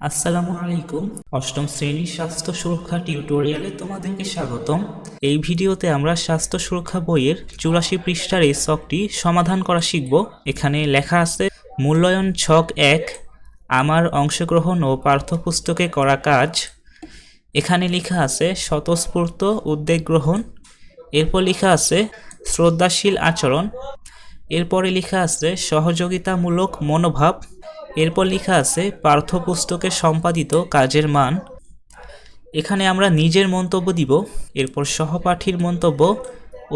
আসসালামু আলাইকুম। অষ্টম শ্রেণীর স্বাস্থ্য সুরক্ষা টিউটোরিয়ালে তোমাদেরকে স্বাগতম। এই ভিডিওতে আমরা স্বাস্থ্য সুরক্ষা বইয়ের 84 পৃষ্ঠার এই ছকটি সমাধান করা শিখব। এখানে লেখা আছে মূল্যায়ন ছক 1, আমার অংশগ্রহণ ও পাঠ্যপুস্তকে করা কাজ। এখানে লেখা আছে স্বতঃস্ফূর্ত উদ্যোগ গ্রহণ। এরপর লেখা আছে শ্রদ্ধাশীল আচরণ। এরপরে লেখা আছে সহযোগিতামূলক মনোভাব। এরপর লেখা আছে পাঠ্যপুস্তকে সম্পাদিত কাজের মান। এখানে আমরা নিজের মন্তব্য দিব, এরপর সহপাঠীর মন্তব্য,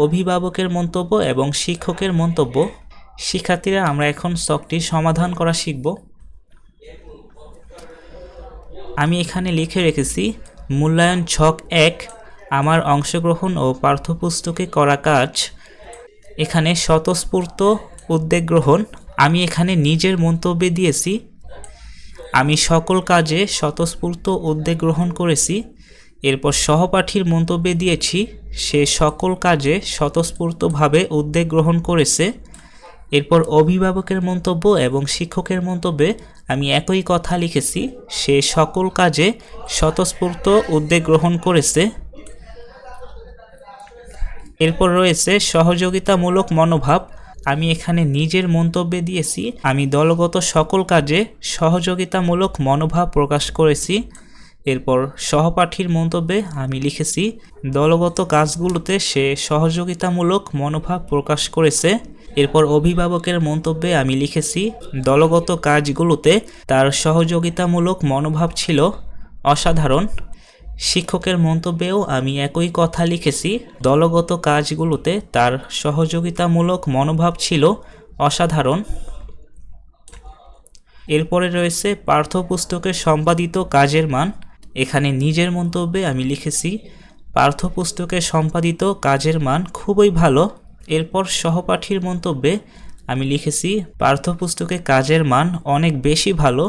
অভিভাবকের মন্তব্য এবং শিক্ষকের মন্তব্য। শিক্ষার্থীরা, আমরা এখন ছকটি সমাধান করা শিখব। আমি এখানে লিখে রেখেছি মূল্যায়ন ছক 1, আমার অংশগ্রহণ ও পাঠ্যপুস্তকে করা কাজ। এখানে স্বতঃস্ফূর্ত উদ্যোগ গ্রহণ, আমি এখানে নিজের মন্তব্যে দিয়েছি আমি সকল কাজে স্বতঃস্ফূর্ত উদ্যোগ গ্রহণ করেছি। এরপর সহপাঠীর মন্তব্যে দিয়েছি সে সকল কাজে স্বতঃস্ফূর্তভাবে উদ্যোগ গ্রহণ করেছে। এরপর অভিভাবকের মন্তব্য এবং শিক্ষকের মন্তব্যে আমি একই কথা লিখেছি সে সকল কাজে স্বতঃস্ফূর্ত উদ্যোগ গ্রহণ করেছে। এরপর রয়েছে সহযোগিতামূলক মনোভাব, আমি এখানে নিজের মন্তব্যে দিয়েছি আমি দলগত সকল কাজে সহযোগিতামূলক মনোভাব প্রকাশ করেছি। এরপর সহপাঠীর মন্তব্যে আমি লিখেছি দলগত কাজগুলোতে সে সহযোগিতামূলক মনোভাব প্রকাশ করেছে। এরপর অভিভাবকের মন্তব্যে আমি লিখেছি দলগত কাজগুলোতে তার সহযোগিতামূলক মনোভাব ছিল অসাধারণ। শিক্ষকের মন্তব্যেও আমি একই কথা লিখেছি দলগত কাজগুলোতে তার সহযোগিতামূলক মনোভাব ছিল অসাধারণ। এরপরে রয়েছে পাঠ্যপুস্তকে সম্পাদিত কাজের মান। এখানে নিজের মন্তব্যে আমি লিখেছি পাঠ্যপুস্তকে সম্পাদিত কাজের মান খুবই ভালো। এরপর সহপাঠীর মন্তব্যে আমি লিখেছি পাঠ্যপুস্তকে কাজের মান অনেক বেশি ভালো।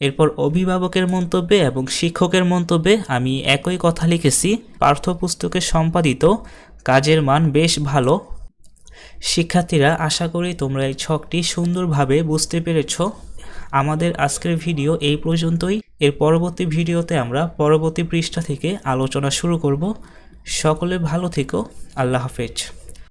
এরপর অভিভাবকের মন্তব্যে এবং শিক্ষকের মন্তব্যে আমি একই কথা লিখেছি পাঠ্যপুস্তকে সম্পাদিত কাজের মান বেশ ভালো। শিক্ষার্থীরা, আশা করি তোমরা এই ছকটি সুন্দরভাবে বুঝতে পেরেছ। আমাদের আজকের ভিডিও এই পর্যন্তই। এর পরবর্তী ভিডিওতে আমরা পরবর্তী পৃষ্ঠা থেকে আলোচনা শুরু করব। সকলে ভালো থেকো। আল্লাহ হাফেজ।